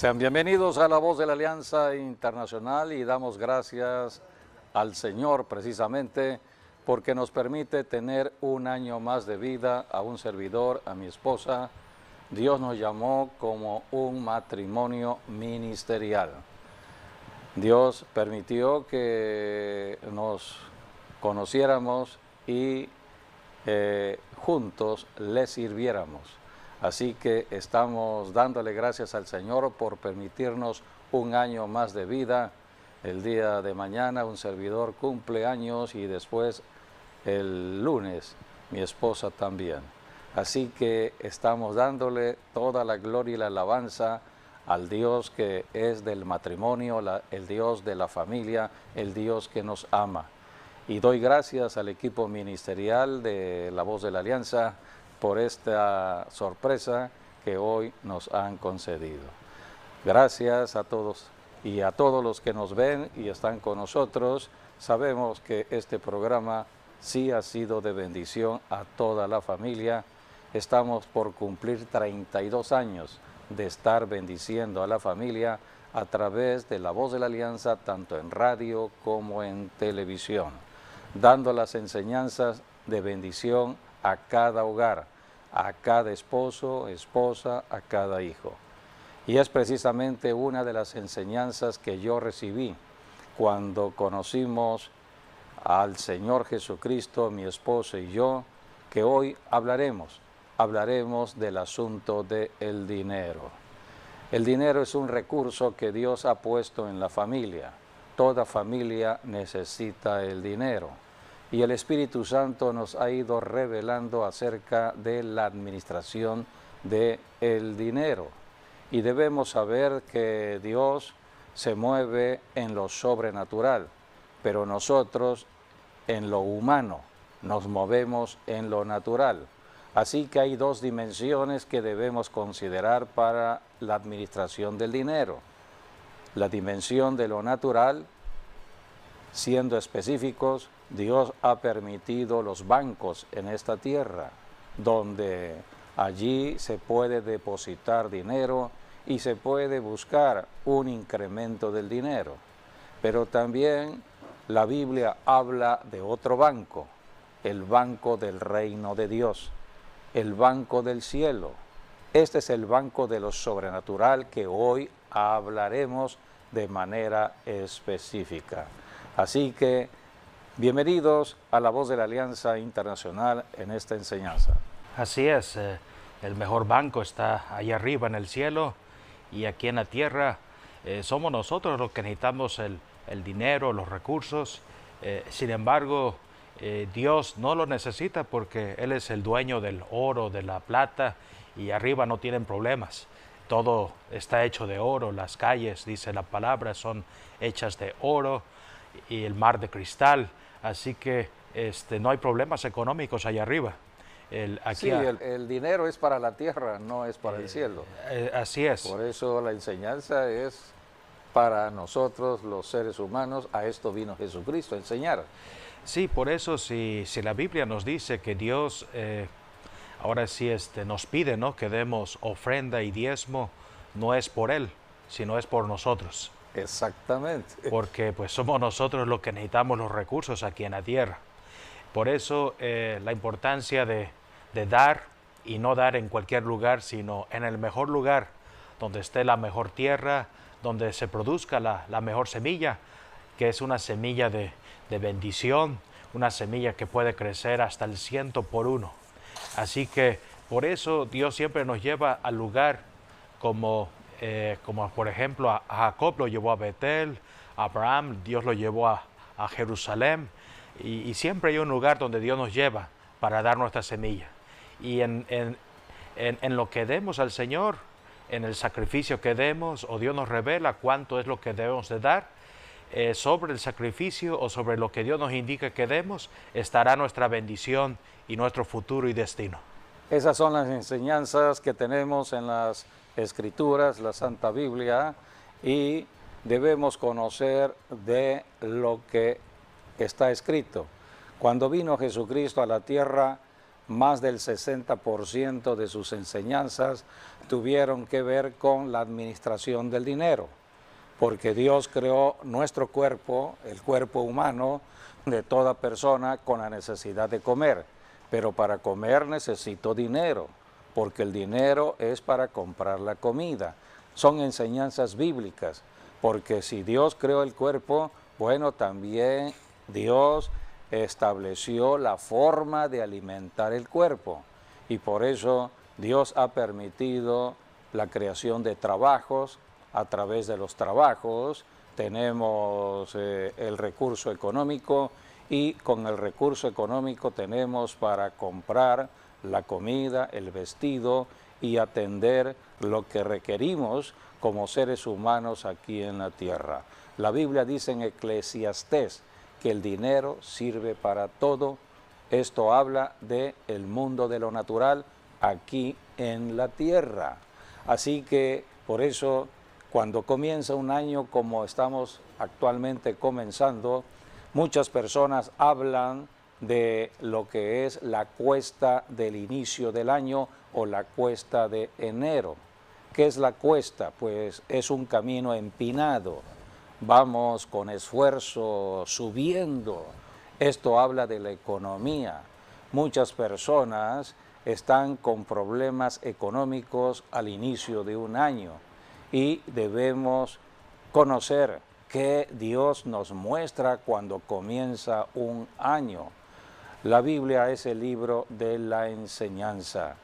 Sean bienvenidos a La Voz de la Alianza Internacional y damos gracias al Señor precisamente porque nos permite tener un año más de vida a un servidor, a mi esposa. Dios nos llamó como un matrimonio ministerial. Dios permitió que nos conociéramos y juntos le sirviéramos. Así que estamos dándole gracias al Señor por permitirnos un año más de vida. El día de mañana un servidor cumple años y después el lunes mi esposa también. Así que estamos dándole toda la gloria y la alabanza al Dios que es del matrimonio, el Dios de la familia, el Dios que nos ama. Y doy gracias al equipo ministerial de La Voz de la Alianza por esta sorpresa que hoy nos han concedido. Gracias a todos y a todos los que nos ven y están con nosotros. Sabemos que este programa sí ha sido de bendición a toda la familia. Estamos por cumplir 32 años de estar bendiciendo a la familia a través de La Voz de la Alianza, tanto en radio como en televisión, dando las enseñanzas de bendición a cada hogar, a cada esposo, esposa, a cada hijo. Y es precisamente una de las enseñanzas que yo recibí cuando conocimos al Señor Jesucristo, mi esposo y yo, que hoy hablaremos del asunto del dinero. El dinero es un recurso que Dios ha puesto en la familia. Toda familia necesita el dinero. Y el Espíritu Santo nos ha ido revelando acerca de la administración del dinero. Y debemos saber que Dios se mueve en lo sobrenatural, pero nosotros en lo humano nos movemos en lo natural. Así que hay dos dimensiones que debemos considerar para la administración del dinero. La dimensión de lo natural, siendo específicos, Dios ha permitido los bancos en esta tierra, donde allí se puede depositar dinero y se puede buscar un incremento del dinero. Pero también la Biblia habla de otro banco, el banco del reino de Dios, el banco del cielo. Este es el banco de lo sobrenatural que hoy hablaremos de manera específica. Así que bienvenidos a La Voz de la Alianza Internacional en esta enseñanza. Así es, el mejor banco está allá arriba en el cielo y aquí en la tierra somos nosotros los que necesitamos el dinero, los recursos. Sin embargo, Dios no lo necesita porque Él es el dueño del oro, de la plata y arriba no tienen problemas. Todo está hecho de oro, las calles, dice la palabra, son hechas de oro y el mar de cristal. Así que no hay problemas económicos allá arriba. El dinero es para la tierra, no es para el cielo. Así es. Por eso la enseñanza es para nosotros los seres humanos. A esto vino Jesucristo a enseñar. Sí, por eso si la Biblia nos dice que Dios ahora sí nos pide, ¿no?, que demos ofrenda y diezmo, no es por Él, sino es por nosotros. Exactamente. Porque pues somos nosotros los que necesitamos los recursos aquí en la tierra. Por eso la importancia de dar y no dar en cualquier lugar, sino en el mejor lugar, donde esté la mejor tierra, donde se produzca la mejor semilla, que es una semilla de bendición, una semilla que puede crecer hasta el 100 por 1. Así que por eso Dios siempre nos lleva al lugar como por ejemplo a Jacob lo llevó a Betel, a Abraham Dios lo llevó a Jerusalén, y siempre hay un lugar donde Dios nos lleva para dar nuestra semilla. Y en lo que demos al Señor, en el sacrificio que demos, o Dios nos revela cuánto es lo que debemos de dar, sobre el sacrificio o sobre lo que Dios nos indica que demos, estará nuestra bendición y nuestro futuro y destino. Esas son las enseñanzas que tenemos en las Escrituras, la Santa Biblia, y debemos conocer de lo que está escrito. Cuando vino Jesucristo a la tierra, más del 60% de sus enseñanzas tuvieron que ver con la administración del dinero, porque Dios creó nuestro cuerpo, el cuerpo humano de toda persona, con la necesidad de comer, pero para comer necesito dinero, porque el dinero es para comprar la comida. Son enseñanzas bíblicas, porque si Dios creó el cuerpo, bueno, también Dios estableció la forma de alimentar el cuerpo, y por eso Dios ha permitido la creación de trabajos. A través de los trabajos tenemos el recurso económico, y con el recurso económico tenemos para comprar la comida, el vestido y atender lo que requerimos como seres humanos aquí en la tierra. La Biblia dice en Eclesiastés que el dinero sirve para todo. Esto habla del mundo de lo natural aquí en la tierra. Así que por eso, cuando comienza un año como estamos actualmente comenzando, muchas personas hablan de lo que es la cuesta del inicio del año o la cuesta de enero. ¿Qué es la cuesta? Pues es un camino empinado. Vamos con esfuerzo subiendo. Esto habla de la economía. Muchas personas están con problemas económicos al inicio de un año, y debemos conocer qué Dios nos muestra cuando comienza un año. La Biblia es el libro de la enseñanza.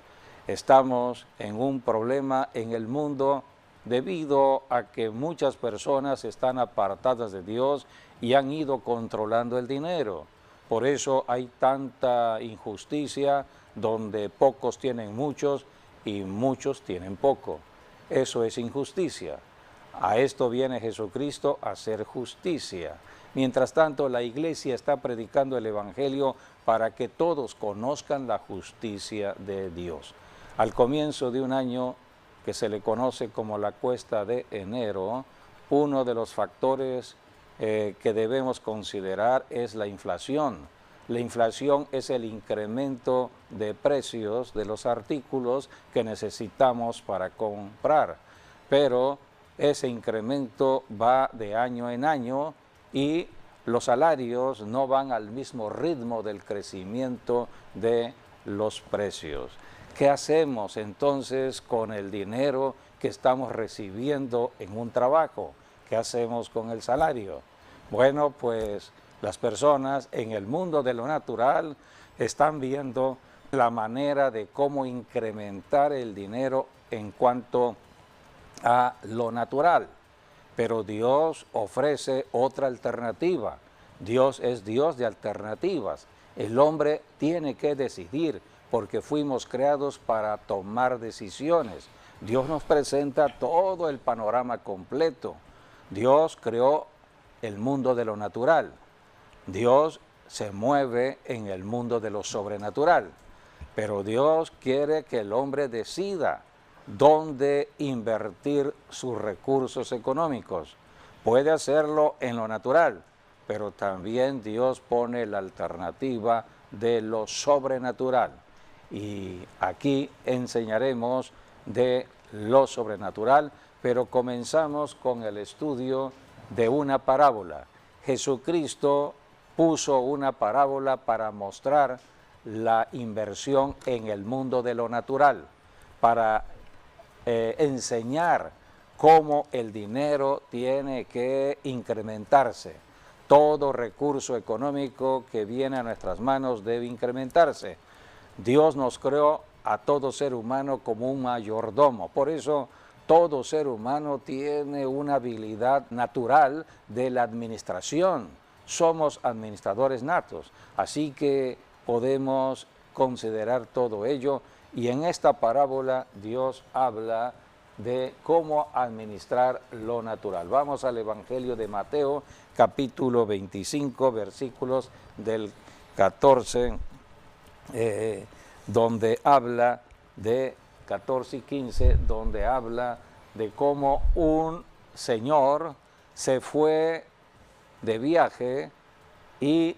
Estamos en un problema en el mundo debido a que muchas personas están apartadas de Dios y han ido controlando el dinero. Por eso hay tanta injusticia, donde pocos tienen muchos y muchos tienen poco. Eso es injusticia. A esto viene Jesucristo, a hacer justicia. Mientras tanto, la iglesia está predicando el Evangelio para que todos conozcan la justicia de Dios. Al comienzo de un año que se le conoce como la cuesta de enero, uno de los factores que debemos considerar es la inflación. La inflación es el incremento de precios de los artículos que necesitamos para comprar, pero ese incremento va de año en año y los salarios no van al mismo ritmo del crecimiento de los precios. ¿Qué hacemos entonces con el dinero que estamos recibiendo en un trabajo? ¿Qué hacemos con el salario? Bueno, pues las personas en el mundo de lo natural están viendo la manera de cómo incrementar el dinero en cuanto a lo natural, pero Dios ofrece otra alternativa. Dios es Dios de alternativas. El hombre tiene que decidir, porque fuimos creados para tomar decisiones. Dios nos presenta todo el panorama completo. Dios creó el mundo de lo natural. Dios se mueve en el mundo de lo sobrenatural, pero Dios quiere que el hombre decida dónde invertir sus recursos económicos. Puede hacerlo en lo natural, pero también Dios pone la alternativa de lo sobrenatural. Y aquí enseñaremos de lo sobrenatural, pero comenzamos con el estudio de una parábola. Jesucristo puso una parábola para mostrar la inversión en el mundo de lo natural, para enseñar cómo el dinero tiene que incrementarse. Todo recurso económico que viene a nuestras manos debe incrementarse. Dios nos creó a todo ser humano como un mayordomo. Por eso todo ser humano tiene una habilidad natural de la administración. Somos administradores natos, así que podemos considerar todo ello. Y en esta parábola Dios habla de cómo administrar lo natural. Vamos al Evangelio de Mateo, capítulo 25, versículos del 14, donde habla de 14 y 15, donde habla de cómo un señor se fue de viaje y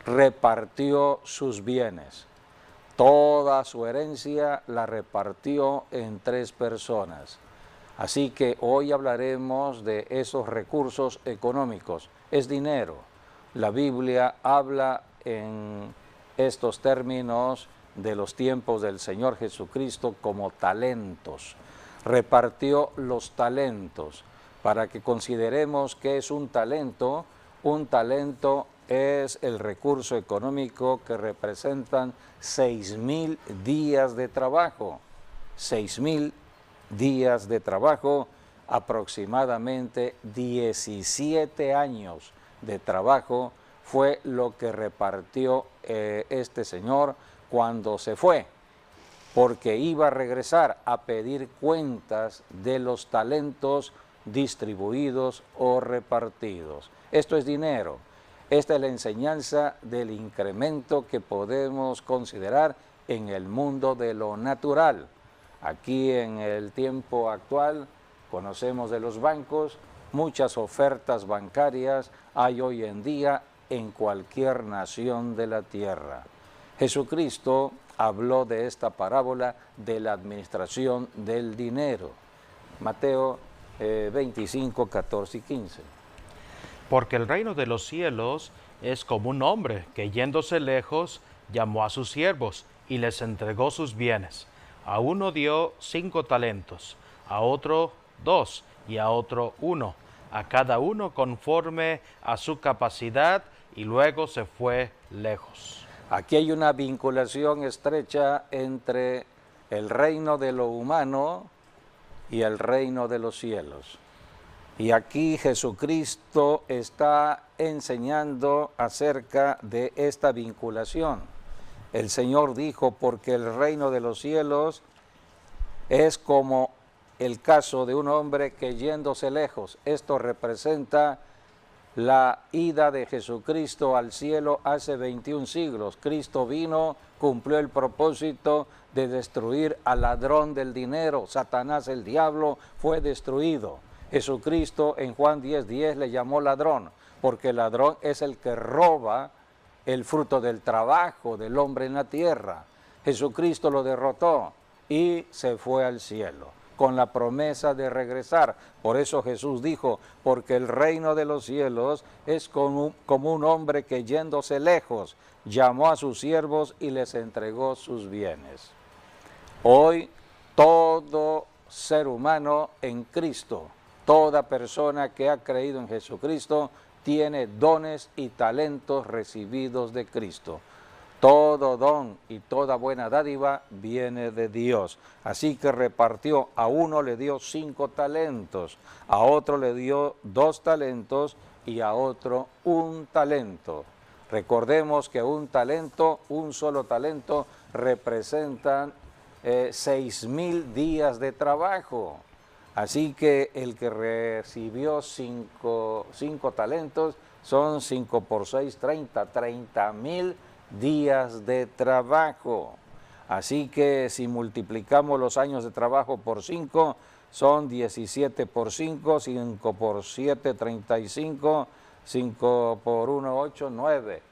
repartió sus bienes. Toda su herencia la repartió en 3 personas. Así que hoy hablaremos de esos recursos económicos. Es dinero. La Biblia habla en estos términos de los tiempos del Señor Jesucristo como talentos. Repartió los talentos. Para que consideremos qué es un talento es el recurso económico que representan 6,000 días de trabajo. 6,000 días de trabajo, aproximadamente 17 años de trabajo fue lo que repartió este señor cuando se fue, porque iba a regresar a pedir cuentas de los talentos distribuidos o repartidos. Esto es dinero. Esta es la enseñanza del incremento que podemos considerar en el mundo de lo natural. Aquí en el tiempo actual conocemos de los bancos, muchas ofertas bancarias hay hoy en día en cualquier nación de la tierra. Jesucristo habló de esta parábola de la administración del dinero. Mateo 25, 14 y 15. Porque el reino de los cielos es como un hombre que yéndose lejos llamó a sus siervos y les entregó sus bienes. A uno dio 5 talentos, a otro 2 y a otro 1, a cada uno conforme a su capacidad, y luego se fue lejos. Aquí hay una vinculación estrecha entre el reino de lo humano y el reino de los cielos. Y aquí Jesucristo está enseñando acerca de esta vinculación. El Señor dijo, porque el reino de los cielos es como el caso de un hombre que yéndose lejos. Esto representa la ida de Jesucristo al cielo hace 21 siglos. Cristo vino, cumplió el propósito de destruir al ladrón del dinero. Satanás, el diablo, fue destruido. Jesucristo en Juan 10:10 le llamó ladrón, porque el ladrón es el que roba el fruto del trabajo del hombre en la tierra. Jesucristo lo derrotó y se fue al cielo, con la promesa de regresar. Por eso Jesús dijo, porque el reino de los cielos es como un hombre que yéndose lejos, llamó a sus siervos y les entregó sus bienes. Hoy todo ser humano en Cristo, toda persona que ha creído en Jesucristo, tiene dones y talentos recibidos de Cristo. Todo don y toda buena dádiva viene de Dios. Así que repartió, a uno le dio 5 talentos, a otro le dio 2 talentos y a otro 1 talento. Recordemos que un solo talento, representan 6,000 días de trabajo. Así que el que recibió 5 talentos son 5 por 6, 30,000 días de trabajo. Así que si multiplicamos los años de trabajo por 5, son 17 por 5, 5 por 7, 35, 5 por 1, 8, 9.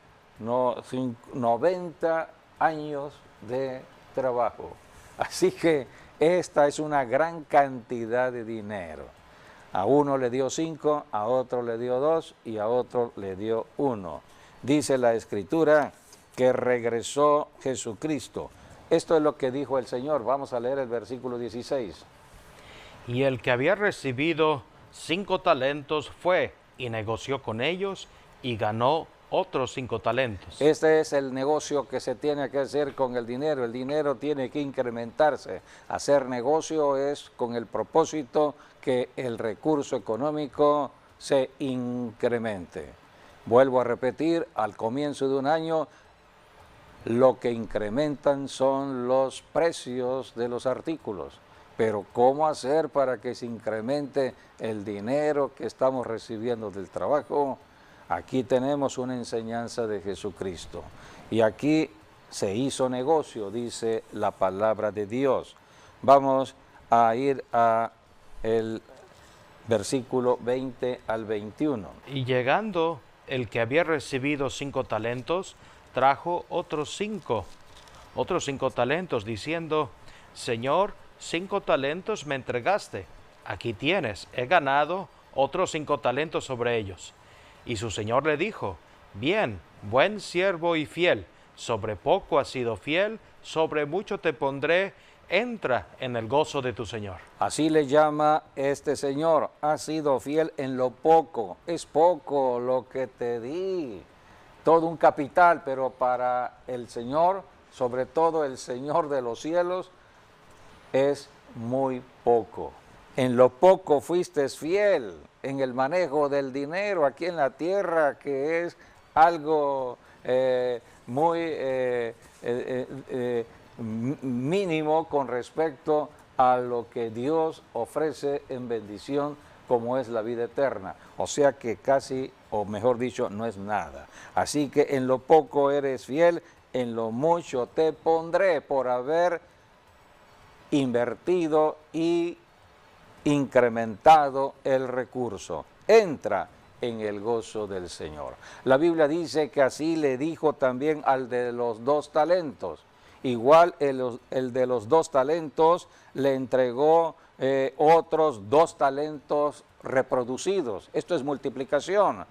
90 años de trabajo. Así que esta es una gran cantidad de dinero. A uno le dio 5, a otro le dio 2 y a otro le dio 1. Dice la Escritura que regresó Jesucristo. Esto es lo que dijo el Señor. Vamos a leer el versículo 16. Y el que había recibido 5 talentos fue y negoció con ellos y ganó otros 5 talentos. Este es el negocio que se tiene que hacer con el dinero. El dinero tiene que incrementarse. Hacer negocio es con el propósito que el recurso económico se incremente. Vuelvo a repetir, al comienzo de un año, lo que incrementan son los precios de los artículos. Pero ¿cómo hacer para que se incremente el dinero que estamos recibiendo del trabajo? Aquí tenemos una enseñanza de Jesucristo. Y aquí se hizo negocio, dice la palabra de Dios. Vamos a ir a el versículo 20 al 21. Y llegando el que había recibido 5 talentos, trajo otros 5, otros 5 talentos, diciendo, Señor, 5 talentos me entregaste. Aquí tienes, he ganado otros 5 talentos sobre ellos. Y su señor le dijo, bien, buen siervo y fiel, sobre poco has sido fiel, sobre mucho te pondré, entra en el gozo de tu señor. Así le llama este señor, has sido fiel en lo poco, es poco lo que te di, todo un capital, pero para el Señor, sobre todo el Señor de los cielos, es muy poco. En lo poco fuiste fiel, en el manejo del dinero aquí en la tierra, que es algo muy mínimo con respecto a lo que Dios ofrece en bendición, como es la vida eterna. O sea que casi, o mejor dicho, no es nada. Así que en lo poco eres fiel, en lo mucho te pondré, por haber invertido y incrementado el recurso. Entra en el gozo del Señor. La Biblia dice que así le dijo también al de los 2 talentos. Igual el de los 2 talentos le entregó otros 2 talentos reproducidos. Esto es multiplicación.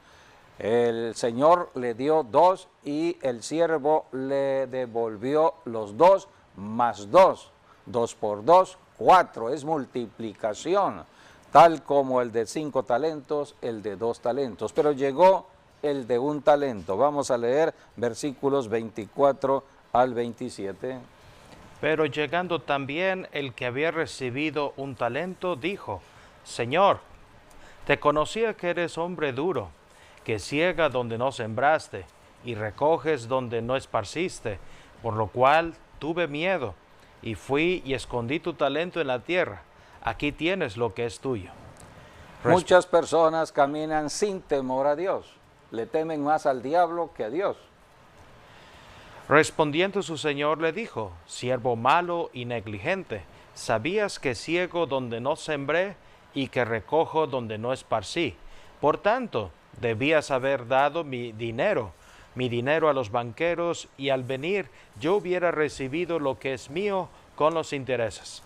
El Señor le dio 2 y el siervo le devolvió los 2 más 2. 2 por 2, 4. Es multiplicación. Tal como el de 5 talentos, el de 2 talentos. Pero llegó el de 1 talento. Vamos a leer versículos 24 al 27. Pero llegando también el que había recibido 1 talento, dijo, Señor, te conocía que eres hombre duro, que ciega donde no sembraste, y recoges donde no esparciste, por lo cual tuve miedo, y fui y escondí tu talento en la tierra. Aquí tienes lo que es tuyo. Muchas personas caminan sin temor a Dios. Le temen más al diablo que a Dios. Respondiendo su señor le dijo, siervo malo y negligente, ¿sabías que ciego donde no sembré y que recojo donde no esparcí? Por tanto, debías haber dado mi dinero a los banqueros, y al venir yo hubiera recibido lo que es mío con los intereses.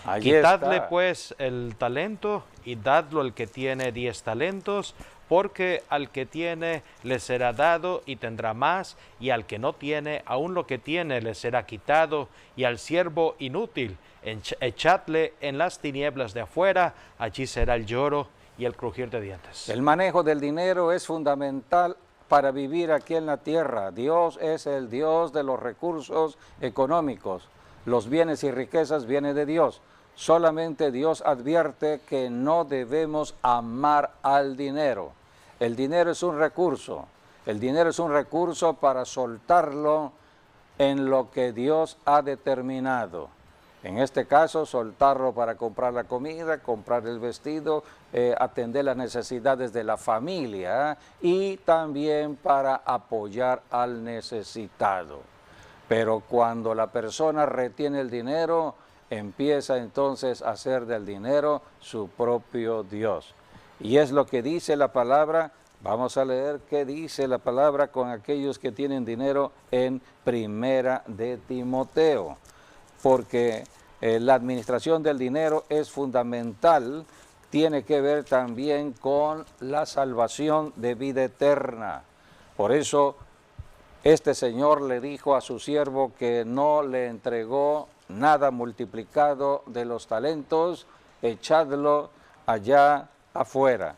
Allí Quitadle está. pues el talento y dadlo al que tiene 10 talentos, porque al que tiene le será dado y tendrá más, y al que no tiene, aun lo que tiene le será quitado, y al siervo inútil echadle en las tinieblas de afuera, allí será el lloro y el crujir de dientes. El manejo del dinero es fundamental para vivir aquí en la tierra. Dios es el Dios de los recursos económicos. Los bienes y riquezas vienen de Dios. Solamente Dios advierte que no debemos amar al dinero. El dinero es un recurso. El dinero es un recurso para soltarlo en lo que Dios ha determinado. En este caso, soltarlo para comprar la comida, comprar el vestido, atender las necesidades de la familia y también para apoyar al necesitado. Pero cuando la persona retiene el dinero, empieza entonces a hacer del dinero su propio Dios. Y es lo que dice la palabra. Vamos a leer qué dice la palabra con aquellos que tienen dinero en Primera de Timoteo. Porque la administración del dinero es fundamental, tiene que ver también con la salvación de vida eterna. Por eso este señor le dijo a su siervo que no le entregó nada multiplicado de los talentos, echadlo allá afuera.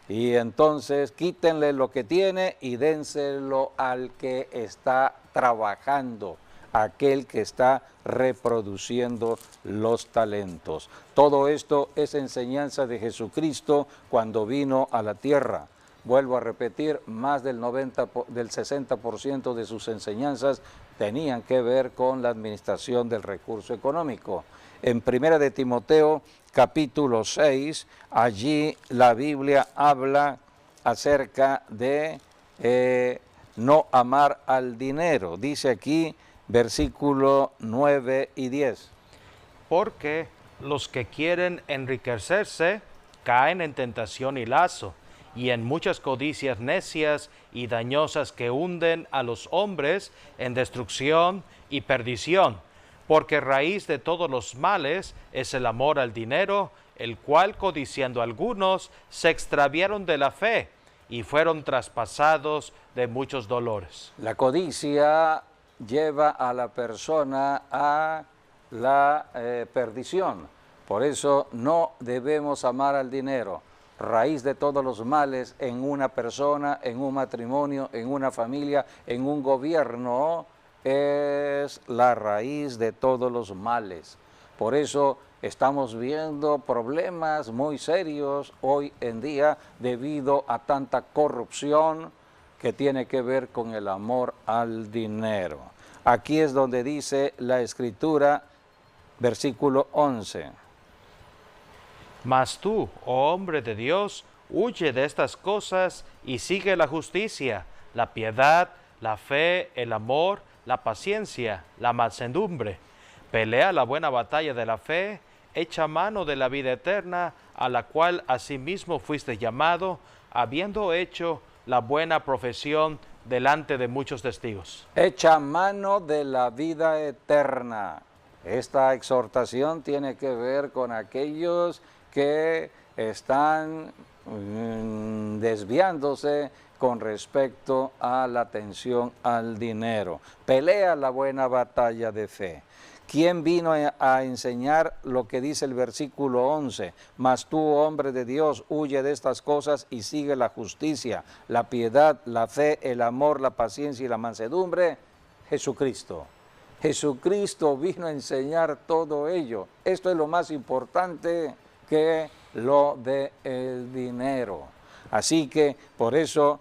Y entonces quítenle lo que tiene y dénselo al que está trabajando, aquel que está reproduciendo los talentos. Todo esto es enseñanza de Jesucristo cuando vino a la tierra. Vuelvo a repetir, más del 60% de sus enseñanzas tenían que ver con la administración del recurso económico. En Primera de Timoteo, capítulo 6, allí la Biblia habla acerca de no amar al dinero. Dice aquí, versículo 9 y 10. Porque los que quieren enriquecerse caen en tentación y lazo, y en muchas codicias necias y dañosas que hunden a los hombres en destrucción y perdición, porque raíz de todos los males es el amor al dinero, el cual codiciando algunos se extraviaron de la fe y fueron traspasados de muchos dolores. La codicia lleva a la persona a la perdición. Por eso no debemos amar al dinero. Raíz de todos los males en una persona, en un matrimonio, en una familia, en un gobierno, es la raíz de todos los males. Por eso estamos viendo problemas muy serios hoy en día debido a tanta corrupción que tiene que ver con el amor al dinero. Aquí es donde dice la Escritura, versículo 11. Mas tú, oh hombre de Dios, huye de estas cosas y sigue la justicia, la piedad, la fe, el amor, la paciencia, la mansedumbre. Pelea la buena batalla de la fe, echa mano de la vida eterna, a la cual asimismo fuiste llamado, habiendo hecho la buena profesión delante de muchos testigos. Echa mano de la vida eterna. Esta exhortación tiene que ver con aquellos que están desviándose con respecto a la atención al dinero. Pelea la buena batalla de fe. ¿Quién vino a enseñar lo que dice el versículo 11? Mas tú, hombre de Dios, huye de estas cosas y sigue la justicia, la piedad, la fe, el amor, la paciencia y la mansedumbre. Jesucristo. Jesucristo vino a enseñar todo ello. Esto es lo más importante que lo del dinero. Así que por eso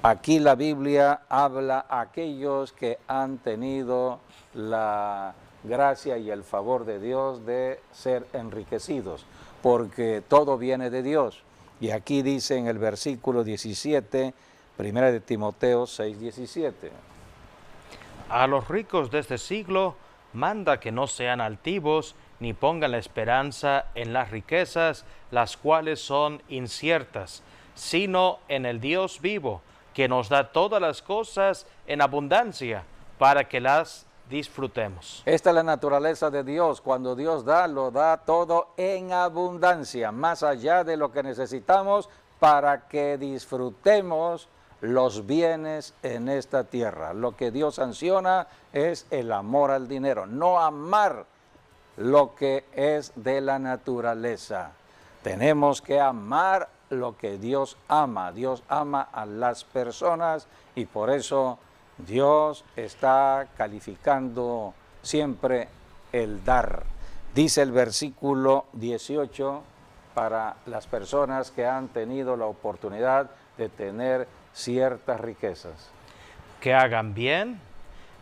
aquí la Biblia habla a aquellos que han tenido la gracia y el favor de Dios de ser enriquecidos, porque todo viene de Dios. Y aquí dice en el versículo 17, 1 de Timoteo 6:17. A los ricos de este siglo manda que no sean altivos, ni pongan la esperanza en las riquezas, las cuales son inciertas, sino en el Dios vivo, que nos da todas las cosas en abundancia, para que las disfrutemos. Esta es la naturaleza de Dios. Cuando Dios da, lo da todo en abundancia, más allá de lo que necesitamos para que disfrutemos los bienes en esta tierra. Lo que Dios sanciona es el amor al dinero, no amar lo que es de la naturaleza. Tenemos que amar lo que Dios ama. Dios ama a las personas y por eso Dios está calificando siempre el dar. Dice el versículo 18 para las personas que han tenido la oportunidad de tener ciertas riquezas. Que hagan bien,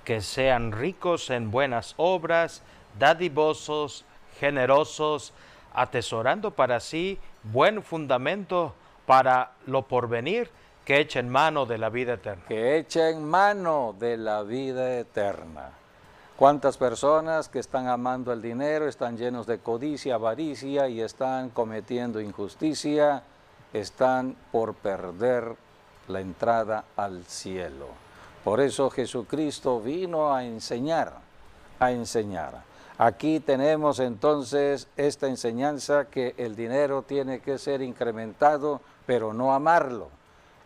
que sean ricos en buenas obras, dadivosos, generosos, atesorando para sí buen fundamento para lo porvenir, que echen mano de la vida eterna. Que echen mano de la vida eterna. ¿Cuántas personas que están amando el dinero, están llenos de codicia, avaricia y están cometiendo injusticia, están por perder la entrada al cielo? Por eso Jesucristo vino a enseñar, a enseñar. Aquí tenemos entonces esta enseñanza que el dinero tiene que ser incrementado, pero no amarlo.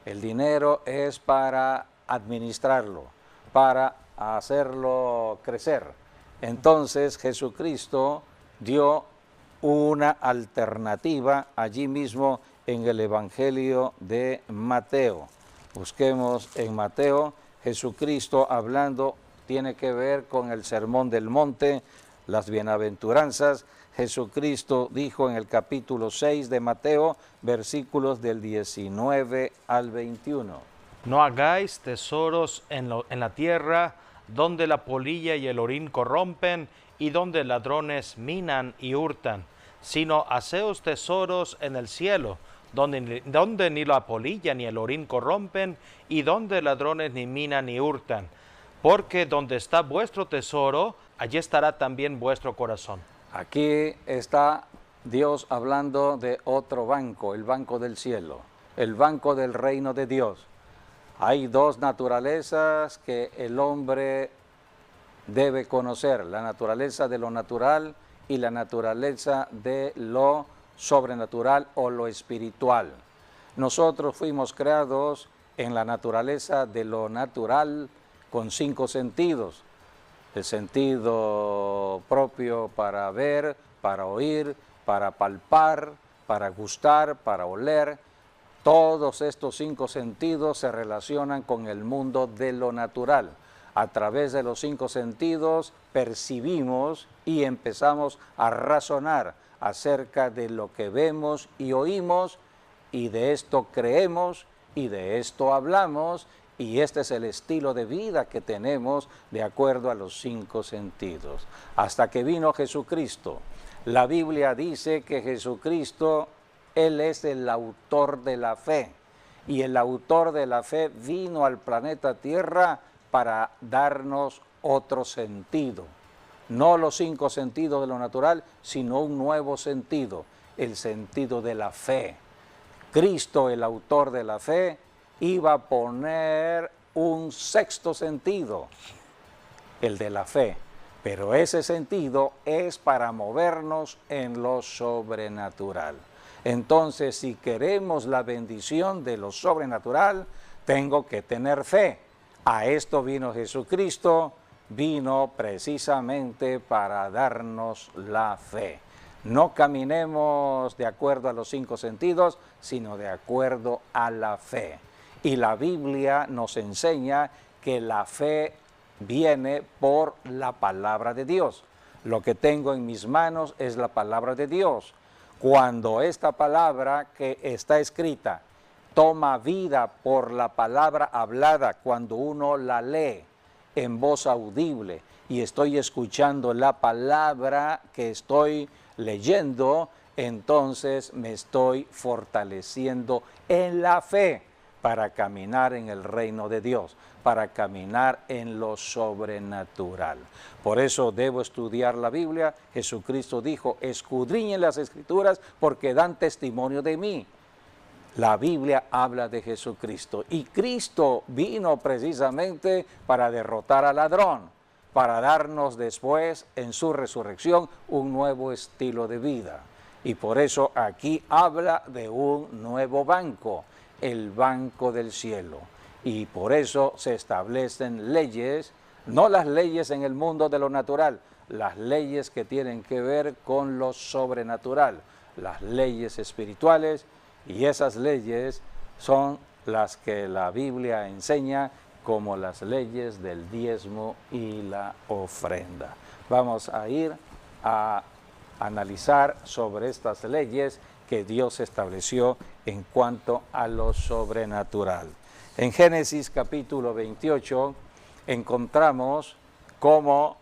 El dinero es para administrarlo, para hacerlo crecer. Entonces Jesucristo dio una alternativa allí mismo en el Evangelio de Mateo. Busquemos en Mateo, Jesucristo hablando, tiene que ver con el Sermón del Monte, las bienaventuranzas. Jesucristo dijo en el capítulo 6 de Mateo, versículos del 19 al 21. No hagáis tesoros en la tierra, donde la polilla y el orín corrompen, y donde ladrones minan y hurtan, sino haceos tesoros en el cielo, donde ni la polilla ni el orín corrompen, y donde ladrones ni minan ni hurtan. Porque donde está vuestro tesoro, allí estará también vuestro corazón. Aquí está Dios hablando de otro banco, el banco del cielo, el banco del reino de Dios. Hay dos naturalezas que el hombre debe conocer la naturaleza de lo natural y la naturaleza de lo sobrenatural o lo espiritual. Nosotros fuimos creados en la naturaleza de lo natural con 5 sentidos. El sentido propio para ver, para oír, para palpar, para gustar, para oler. Todos estos 5 sentidos se relacionan con el mundo de lo natural. A través de los 5 sentidos percibimos y empezamos a razonar acerca de lo que vemos y oímos, y de esto creemos y de esto hablamos, y este es el estilo de vida que tenemos de acuerdo a los 5 sentidos. Hasta que vino Jesucristo. La Biblia dice que Jesucristo, Él es el autor de la fe, y el autor de la fe vino al planeta Tierra para darnos otro sentido. No los 5 sentidos de lo natural, sino un nuevo sentido, el sentido de la fe. Cristo, el autor de la fe, iba a poner un 6º sentido, el de la fe. Pero ese sentido es para movernos en lo sobrenatural. Entonces, si queremos la bendición de lo sobrenatural, tengo que tener fe. A esto vino Jesucristo, vino precisamente para darnos la fe. No caminemos de acuerdo a los 5 sentidos, sino de acuerdo a la fe. Y la Biblia nos enseña que la fe viene por la palabra de Dios. Lo que tengo en mis manos es la palabra de Dios. Cuando esta palabra que está escrita toma vida por la palabra hablada, cuando uno la lee en voz audible y estoy escuchando la palabra que estoy leyendo, entonces me estoy fortaleciendo en la fe para caminar en el reino de Dios, para caminar en lo sobrenatural. Por eso debo estudiar la Biblia. Jesucristo dijo, escudriñen las Escrituras porque dan testimonio de mí. La Biblia habla de Jesucristo, y Cristo vino precisamente para derrotar al ladrón, para darnos después en su resurrección un nuevo estilo de vida. Y por eso aquí habla de un nuevo banco, el banco del cielo. Y por eso se establecen leyes, no las leyes en el mundo de lo natural, las leyes que tienen que ver con lo sobrenatural, las leyes espirituales, y esas leyes son las que la Biblia enseña como las leyes del diezmo y la ofrenda. Vamos a ir a analizar sobre estas leyes que Dios estableció en cuanto a lo sobrenatural. En Génesis capítulo 28 encontramos como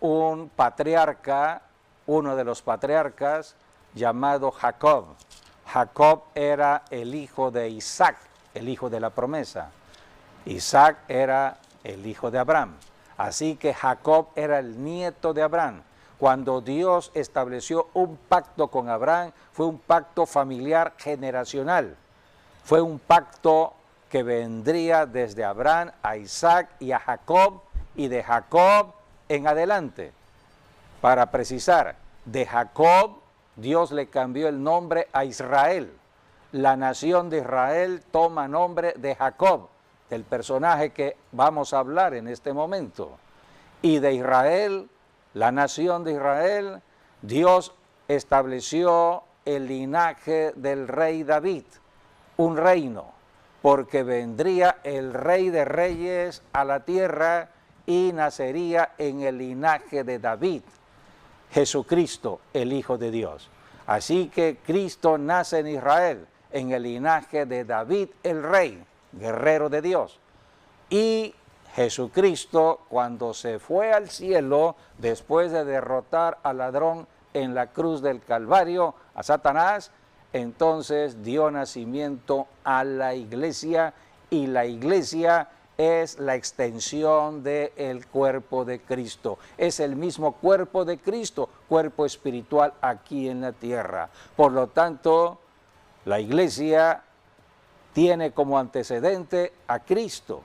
un patriarca, uno de los patriarcas llamado Jacob. Jacob era el hijo de Isaac, el hijo de la promesa. Isaac era el hijo de Abraham. Así que Jacob era el nieto de Abraham. Cuando Dios estableció un pacto con Abraham, fue un pacto familiar generacional. Fue un pacto que vendría desde Abraham a Isaac y a Jacob, y de Jacob en adelante. Para precisar, de Jacob Dios le cambió el nombre a Israel. La nación de Israel toma nombre de Jacob, del personaje que vamos a hablar en este momento. Y de Israel, la nación de Israel, Dios estableció el linaje del rey David, un reino, porque vendría el rey de reyes a la tierra y nacería en el linaje de David, Jesucristo, el Hijo de Dios. Así que Cristo nace en Israel, en el linaje de David, el rey, guerrero de Dios. Y Jesucristo, cuando se fue al cielo, después de derrotar al ladrón en la cruz del Calvario, a Satanás, entonces dio nacimiento a la iglesia, y la iglesia es la extensión del cuerpo de Cristo. Es el mismo cuerpo de Cristo, cuerpo espiritual aquí en la tierra. Por lo tanto, la iglesia tiene como antecedente a Cristo,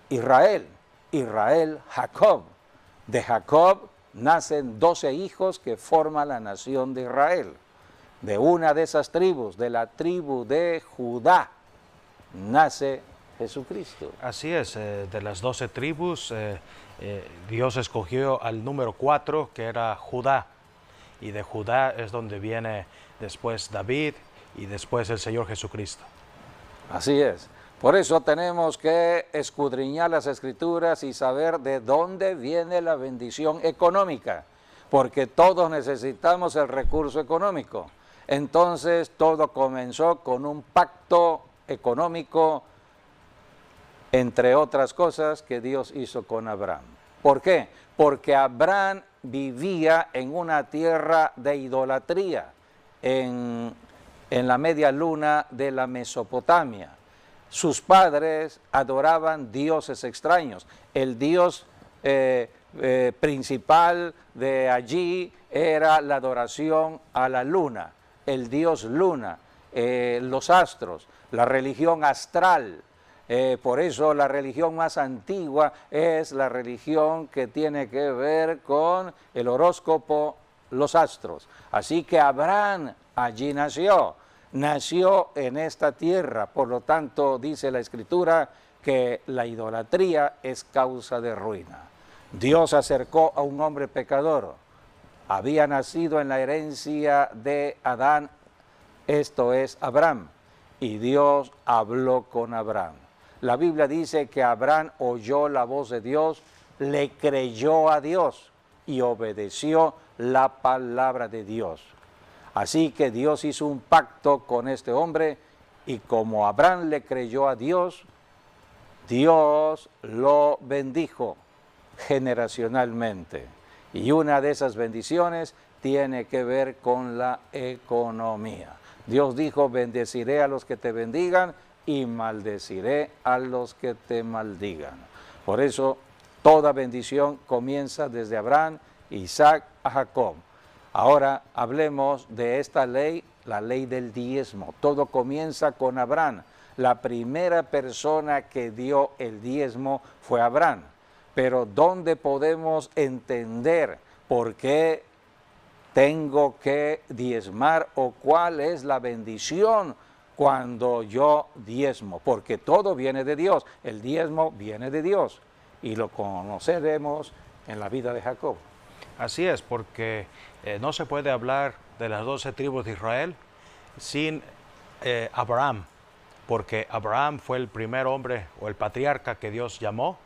Israel, Israel, Jacob. De Jacob nacen 12 hijos que forman la nación de Israel. De una de esas tribus, de la tribu de Judá, nace Jesucristo. Así es, de las 12 tribus, Dios escogió al número 4, que era Judá. Y de Judá es donde viene después David y después el Señor Jesucristo. Así es. Por eso tenemos que escudriñar las Escrituras y saber de dónde viene la bendición económica, porque todos necesitamos el recurso económico. Entonces todo comenzó con un pacto económico, entre otras cosas, que Dios hizo con Abraham. ¿Por qué? Porque Abraham vivía en una tierra de idolatría, en la media luna de la Mesopotamia. Sus padres adoraban dioses extraños. El dios principal de allí era la adoración a la luna, el dios luna, los astros, la religión astral. Por eso la religión más antigua es la religión que tiene que ver con el horóscopo, los astros. Así que Abraham allí nació en esta tierra. Por lo tanto, dice la Escritura que la idolatría es causa de ruina. Dios acercó a un hombre pecador. Había nacido en la herencia de Adán, esto es Abraham, y Dios habló con Abraham. La Biblia dice que Abraham oyó la voz de Dios, le creyó a Dios y obedeció la palabra de Dios. Así que Dios hizo un pacto con este hombre y como Abraham le creyó a Dios, Dios lo bendijo generacionalmente. Y una de esas bendiciones tiene que ver con la economía. Dios dijo, bendeciré a los que te bendigan y maldeciré a los que te maldigan. Por eso, toda bendición comienza desde Abraham, Isaac a Jacob. Ahora hablemos de esta ley, la ley del diezmo. Todo comienza con Abraham. La primera persona que dio el diezmo fue Abraham. Pero ¿dónde podemos entender por qué tengo que diezmar o cuál es la bendición cuando yo diezmo? Porque todo viene de Dios, el diezmo viene de Dios y lo conoceremos en la vida de Jacob. Así es, porque no se puede hablar de las 12 tribus de Israel sin Abraham, porque Abraham fue el primer hombre o el patriarca que Dios llamó,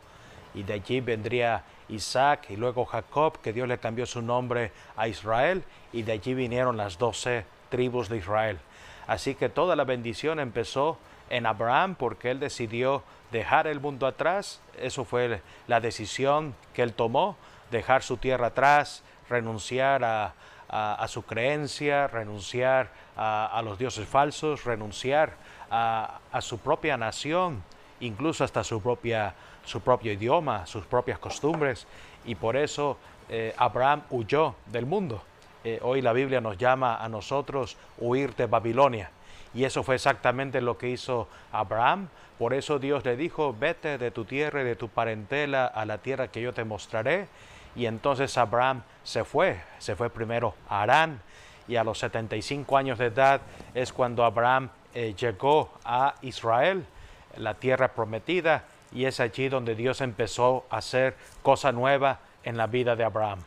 y de allí vendría Isaac y luego Jacob, que Dios le cambió su nombre a Israel, y de allí vinieron las 12 tribus de Israel. Así que toda la bendición empezó en Abraham porque él decidió dejar el mundo atrás. Eso fue la decisión que él tomó, dejar su tierra atrás, renunciar a su creencia, renunciar a los dioses falsos, renunciar a su propia nación, incluso hasta su propio idioma, sus propias costumbres, y por eso Abraham huyó del mundo. Hoy la Biblia nos llama a nosotros huir de Babilonia, y eso fue exactamente lo que hizo Abraham. Por eso Dios le dijo, vete de tu tierra y de tu parentela a la tierra que yo te mostraré. Y entonces Abraham se fue primero a Harán, y a los 75 años de edad es cuando Abraham llegó a Israel, la tierra prometida, y es allí donde Dios empezó a hacer cosa nueva en la vida de Abraham.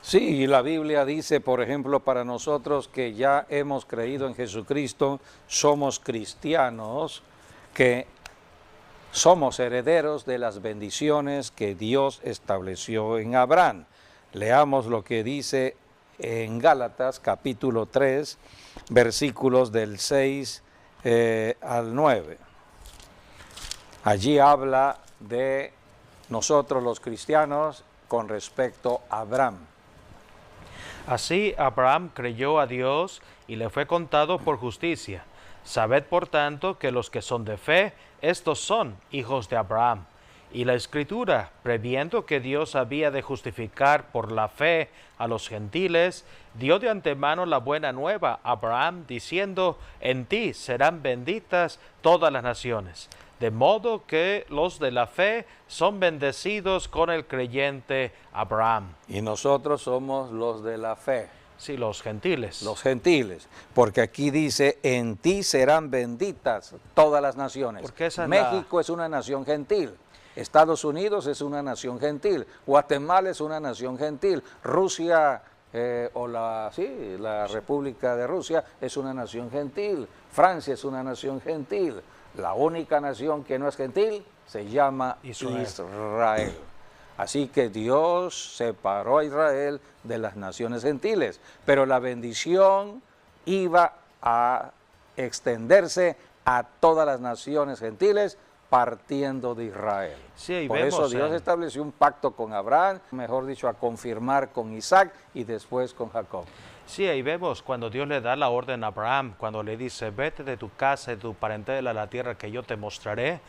Sí, la Biblia dice, por ejemplo, para nosotros que ya hemos creído en Jesucristo, somos cristianos, que somos herederos de las bendiciones que Dios estableció en Abraham. Leamos lo que dice en Gálatas capítulo 3, versículos del 6 al 9. Allí habla de nosotros los cristianos con respecto a Abraham. Así Abraham creyó a Dios y le fue contado por justicia. Sabed por tanto que los que son de fe, estos son hijos de Abraham. Y la Escritura, previendo que Dios había de justificar por la fe a los gentiles, dio de antemano la buena nueva a Abraham, diciendo, en ti serán benditas todas las naciones. de modo que los de la fe son bendecidos con el creyente Abraham. Y nosotros somos los de la fe. Sí, los gentiles. Los gentiles, porque aquí dice, en ti serán benditas todas las naciones. Porque esa es México es una nación gentil, Estados Unidos es una nación gentil, Guatemala es una nación gentil, Rusia la República de Rusia es una nación gentil, Francia es una nación gentil. La única nación que no es gentil se llama Israel. Así que Dios separó a Israel de las naciones gentiles, pero la bendición iba a extenderse a todas las naciones gentiles partiendo de Israel. Sí, por eso Dios estableció un pacto con Abraham, mejor dicho, a confirmar con Isaac y después con Jacob. Sí, ahí vemos cuando Dios le da la orden a Abraham, cuando le dice, vete de tu casa y de tu parentela a la tierra que yo te mostraré,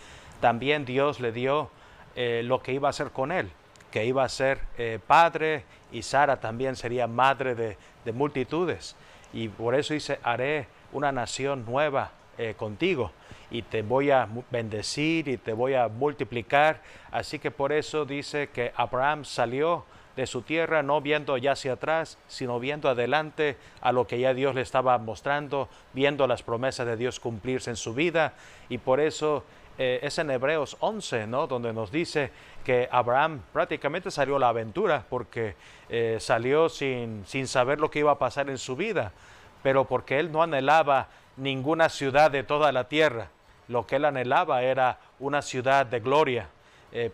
también Dios le dio lo que iba a hacer con él, que iba a ser padre, y Sara también sería madre de multitudes. Y por eso dice, haré una nación nueva contigo, y te voy a bendecir y te voy a multiplicar. Así que por eso dice que Abraham salió de su tierra, no viendo ya hacia atrás, sino viendo adelante a lo que ya Dios le estaba mostrando, viendo las promesas de Dios cumplirse en su vida. Y por eso es en Hebreos 11, ¿no?, donde nos dice que Abraham prácticamente salió a la aventura, porque salió sin saber lo que iba a pasar en su vida, pero porque él no anhelaba ninguna ciudad de toda la tierra. Lo que él anhelaba era una ciudad de gloria.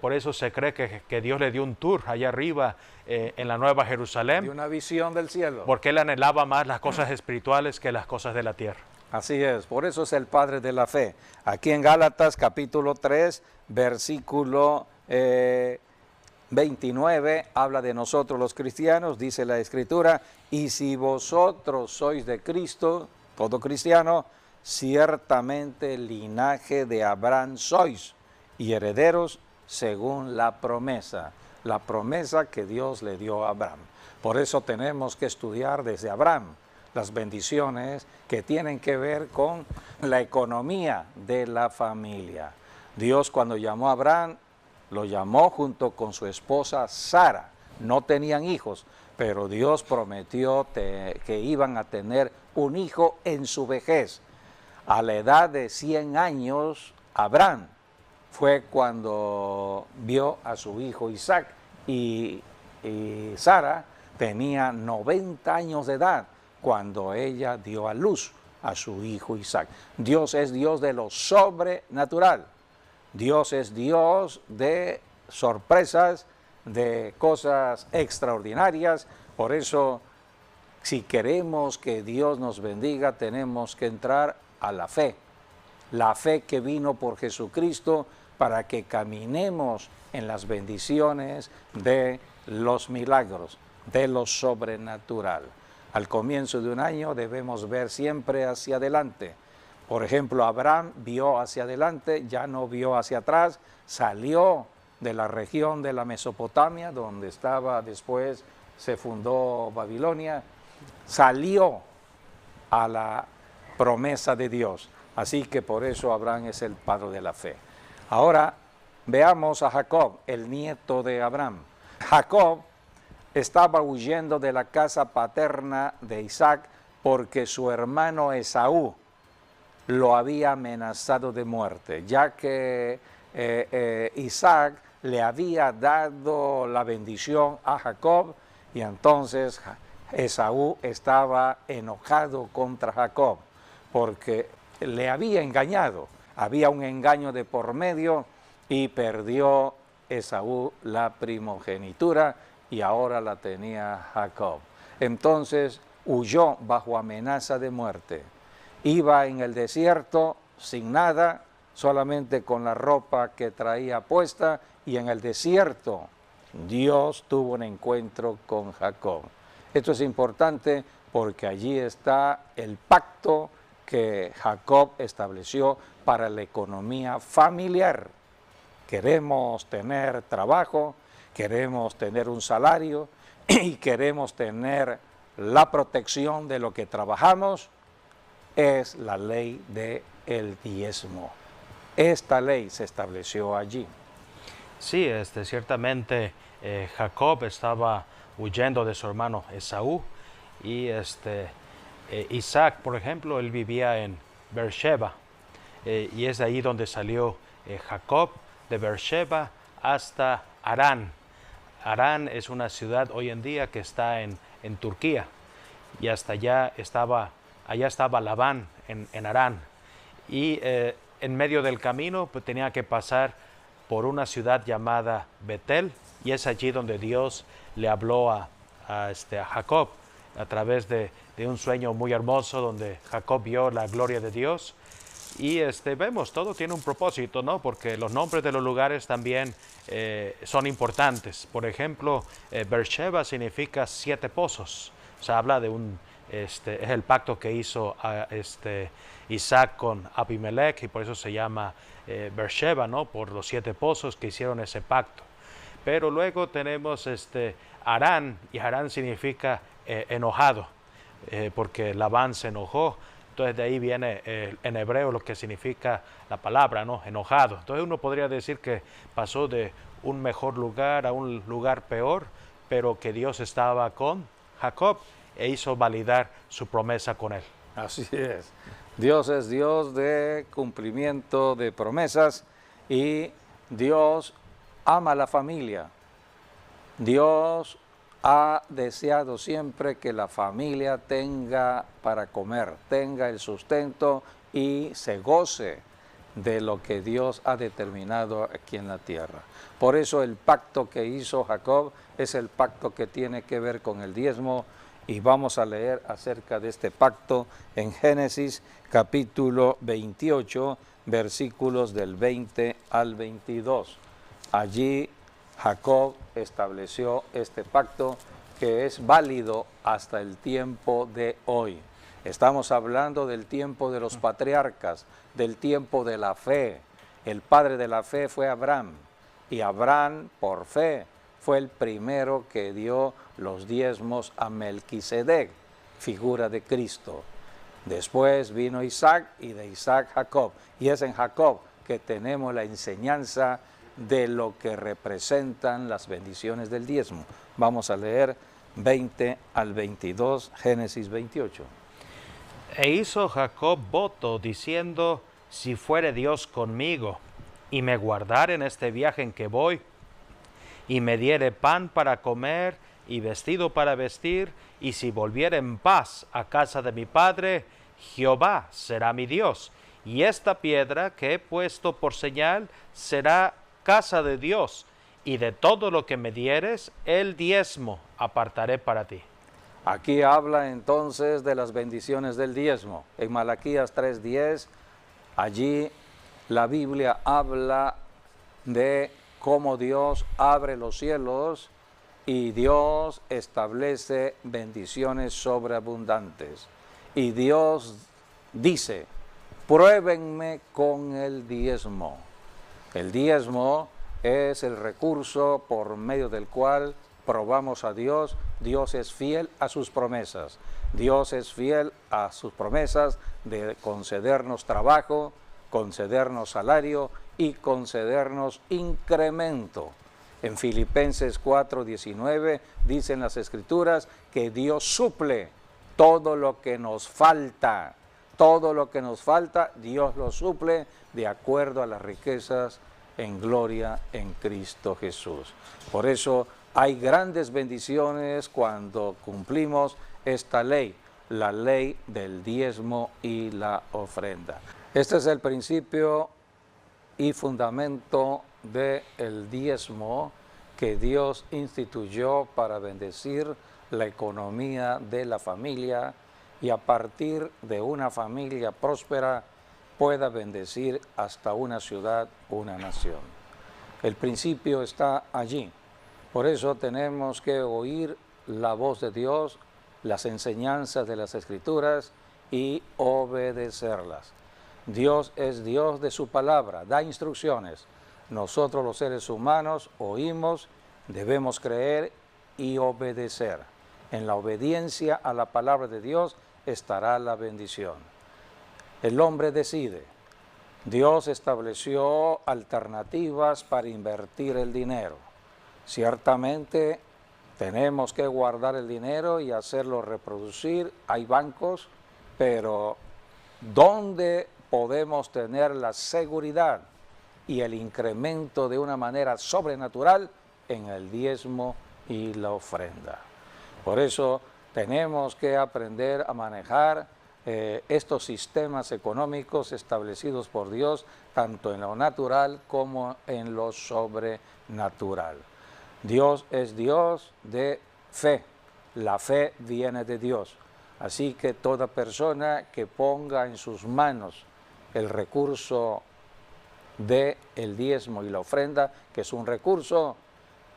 Por eso se cree que Dios le dio un tour allá arriba en la Nueva Jerusalén. Y una visión del cielo. Porque él anhelaba más las cosas espirituales que las cosas de la tierra. Así es, por eso es el padre de la fe. Aquí en Gálatas capítulo 3, versículo 29, habla de nosotros los cristianos, dice la Escritura, y si vosotros sois de Cristo, todo cristiano, ciertamente linaje de Abraham sois, y herederos según la promesa que Dios le dio a Abraham. Por eso tenemos que estudiar desde Abraham las bendiciones que tienen que ver con la economía de la familia. Dios, cuando llamó a Abraham, lo llamó junto con su esposa Sara. No tenían hijos, pero Dios prometió que iban a tener un hijo en su vejez. A la edad de 100 años, Abraham fue cuando vio a su hijo Isaac, y Sara tenía 90 años de edad cuando ella dio a luz a su hijo Isaac. Dios es Dios de lo sobrenatural. Dios es Dios de sorpresas, de cosas extraordinarias. Por eso, si queremos que Dios nos bendiga, tenemos que entrar a la fe. La fe que vino por Jesucristo para que caminemos en las bendiciones de los milagros, de lo sobrenatural. Al comienzo de un año debemos ver siempre hacia adelante. Por ejemplo, Abraham vio hacia adelante, ya no vio hacia atrás, salió de la región de la Mesopotamia, donde estaba después, se fundó Babilonia, salió a la promesa de Dios. Así que por eso Abraham es el padre de la fe. Ahora veamos a Jacob, el nieto de Abraham. Jacob estaba huyendo de la casa paterna de Isaac porque su hermano Esaú lo había amenazado de muerte, ya que Isaac le había dado la bendición a Jacob, y entonces Esaú estaba enojado contra Jacob porque le había engañado. Había un engaño de por medio y perdió Esaú la primogenitura, y ahora la tenía Jacob. Entonces huyó bajo amenaza de muerte. Iba en el desierto sin nada, solamente con la ropa que traía puesta, y en el desierto Dios tuvo un encuentro con Jacob. Esto es importante porque allí está el pacto que Jacob estableció para la economía familiar. Queremos tener trabajo, queremos tener un salario y queremos tener la protección de lo que trabajamos. Es la ley del diezmo. esta ley se estableció allí. Sí, ciertamente Jacob estaba huyendo de su hermano Esaú y Isaac, por ejemplo, él vivía en Beersheba y es de ahí donde salió Jacob, de Beersheba hasta Harán. Harán es una ciudad hoy en día que está en Turquía y hasta allá estaba Labán en Harán y en medio del camino pues, tenía que pasar por una ciudad llamada Betel y es allí donde Dios le habló a Jacob a través de un sueño muy hermoso donde Jacob vio la gloria de Dios y vemos, todo tiene un propósito, ¿no? Porque los nombres de los lugares también son importantes. Por ejemplo, Beersheba significa 7 pozos. O sea, habla de es el pacto que hizo Isaac con Abimelech y por eso se llama Beersheba, ¿no? Por los 7 pozos que hicieron ese pacto. Pero luego tenemos Harán, y Harán significa enojado, porque Labán se enojó. Entonces de ahí viene en hebreo lo que significa la palabra, ¿no? Enojado. Entonces uno podría decir que pasó de un mejor lugar a un lugar peor, pero que Dios estaba con Jacob e hizo validar su promesa con él. Así es. Dios es Dios de cumplimiento de promesas y Dios ama a la familia. Dios ha deseado siempre que la familia tenga para comer, tenga el sustento y se goce de lo que Dios ha determinado aquí en la tierra. Por eso el pacto que hizo Jacob es el pacto que tiene que ver con el diezmo y vamos a leer acerca de este pacto en Génesis capítulo 28, versículos del 20 al 22. Allí Jacob estableció este pacto que es válido hasta el tiempo de hoy. Estamos hablando del tiempo de los patriarcas, del tiempo de la fe. El padre de la fe fue Abraham y Abraham por fe fue el primero que dio los diezmos a Melquisedec, figura de Cristo. Después vino Isaac y de Isaac Jacob. Y es en Jacob que tenemos la enseñanza de lo que representan las bendiciones del diezmo. Vamos a leer 20 al 22, Génesis 28. E hizo Jacob voto diciendo, si fuere Dios conmigo, y me guardare en este viaje en que voy, y me diere pan para comer, y vestido para vestir, y si volviere en paz a casa de mi padre, Jehová será mi Dios, y esta piedra que he puesto por señal será casa de Dios, y de todo lo que me dieres, el diezmo apartaré para ti. Aquí habla entonces de las bendiciones del diezmo. En Malaquías 3:10, allí la Biblia habla de cómo Dios abre los cielos y Dios establece bendiciones sobreabundantes. Y Dios dice, pruébenme con el diezmo. El diezmo es el recurso por medio del cual probamos a Dios. Dios es fiel a sus promesas. Dios es fiel a sus promesas de concedernos trabajo, concedernos salario y concedernos incremento. En Filipenses 4:19 dicen las Escrituras que Dios suple todo lo que nos falta. Todo lo que nos falta, Dios lo suple de acuerdo a las riquezas en gloria en Cristo Jesús. Por eso hay grandes bendiciones cuando cumplimos esta ley, la ley del diezmo y la ofrenda. Este es el principio y fundamento del diezmo que Dios instituyó para bendecir la economía de la familia y a partir de una familia próspera pueda bendecir hasta una ciudad, una nación. El principio está allí. Por eso tenemos que oír la voz de Dios, las enseñanzas de las Escrituras y obedecerlas. Dios es Dios de su palabra, da instrucciones. Nosotros los seres humanos oímos, debemos creer y obedecer. En la obediencia a la palabra de Dios estará la bendición. El hombre decide Dios estableció alternativas para invertir el dinero. Ciertamente tenemos que guardar el dinero y hacerlo reproducir. Hay bancos, pero ¿dónde podemos tener la seguridad y el incremento de una manera sobrenatural? En el diezmo y la ofrenda. Por eso tenemos que aprender a manejar estos sistemas económicos establecidos por Dios, tanto en lo natural como en lo sobrenatural. Dios es Dios de fe, la fe viene de Dios. Así que toda persona que ponga en sus manos el recurso del diezmo y la ofrenda, que es un recurso,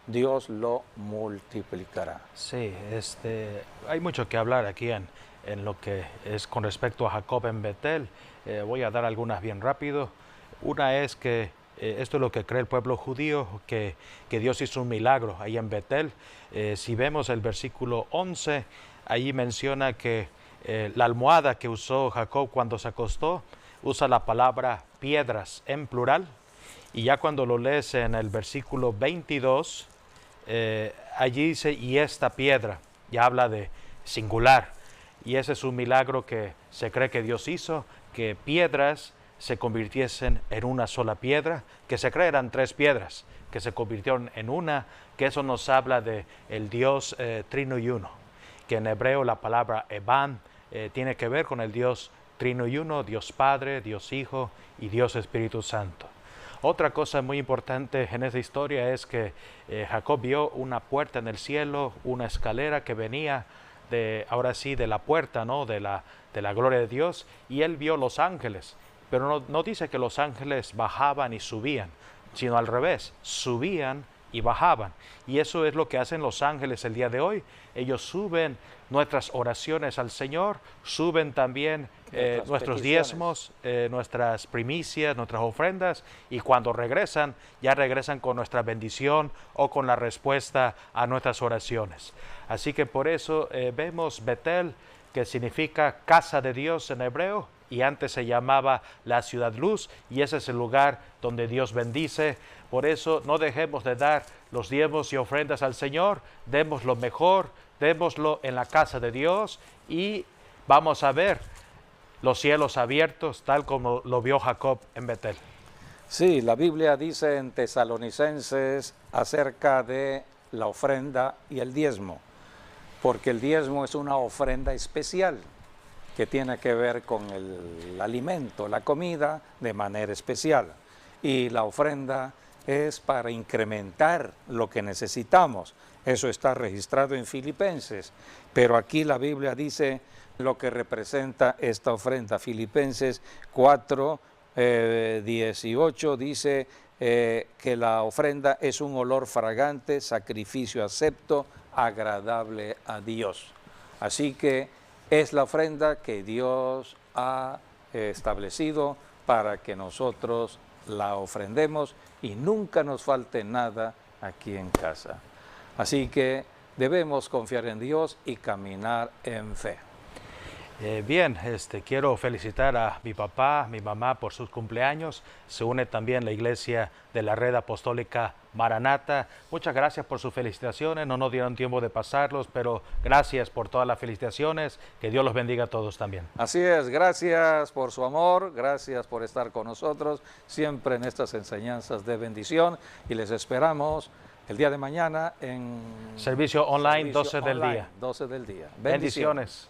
Dios lo multiplicará. Sí, hay mucho que hablar aquí en lo que es con respecto a Jacob en Betel. Voy a dar algunas bien rápido. Una es que esto es lo que cree el pueblo judío, que Dios hizo un milagro ahí en Betel. Si vemos el versículo 11, ahí menciona que la almohada que usó Jacob cuando se acostó, usa la palabra piedras en plural. Y ya cuando lo lees en el versículo 22, allí dice, y esta piedra, ya habla de singular. Y ese es un milagro que se cree que Dios hizo, que piedras se convirtiesen en una sola piedra, que se cree eran 3 piedras, que se convirtieron en una, que eso nos habla de el Dios trino y uno, que en hebreo la palabra Eban tiene que ver con el Dios trino y uno, Dios Padre, Dios Hijo y Dios Espíritu Santo. Otra cosa muy importante en esa historia es que Jacob vio una puerta en el cielo, una escalera que venía ahora sí, de la puerta, ¿no? de la gloria de Dios, y él vio los ángeles, pero no dice que los ángeles bajaban y subían, sino al revés, subían y bajaban. Y eso es lo que hacen los ángeles el día de hoy. Ellos suben nuestras oraciones al Señor, suben también nuestros diezmos, nuestras primicias, nuestras ofrendas, y cuando regresan, ya regresan con nuestra bendición o con la respuesta a nuestras oraciones. Así que por eso vemos Betel, que significa casa de Dios en hebreo, y antes se llamaba la ciudad luz, y ese es el lugar donde Dios bendice. Por eso no dejemos de dar los diezmos y ofrendas al Señor, demos lo mejor, démoslo en la casa de Dios, y vamos a ver los cielos abiertos, tal como lo vio Jacob en Betel. Sí, la Biblia dice en Tesalonicenses acerca de la ofrenda y el diezmo, porque el diezmo es una ofrenda especial que tiene que ver con el alimento, la comida, de manera especial. Y la ofrenda es para incrementar lo que necesitamos. Eso está registrado en Filipenses. Pero aquí la Biblia dice lo que representa esta ofrenda. Filipenses 4, 18 dice que la ofrenda es un olor fragante, sacrificio acepto, agradable a Dios. Así que es la ofrenda que Dios ha establecido para que nosotros la ofrendemos y nunca nos falte nada aquí en casa. Así que debemos confiar en Dios y caminar en fe. Bien, quiero felicitar a mi papá, mi mamá por sus cumpleaños. Se une también la iglesia de la Red Apostólica Maranata. Muchas gracias por sus felicitaciones. No nos dieron tiempo de pasarlos, pero gracias por todas las felicitaciones. Que Dios los bendiga a todos también. Así es, gracias por su amor, gracias por estar con nosotros siempre en estas enseñanzas de bendición, y les esperamos el día de mañana en servicio online 12 del día. 12 del día. Bendiciones.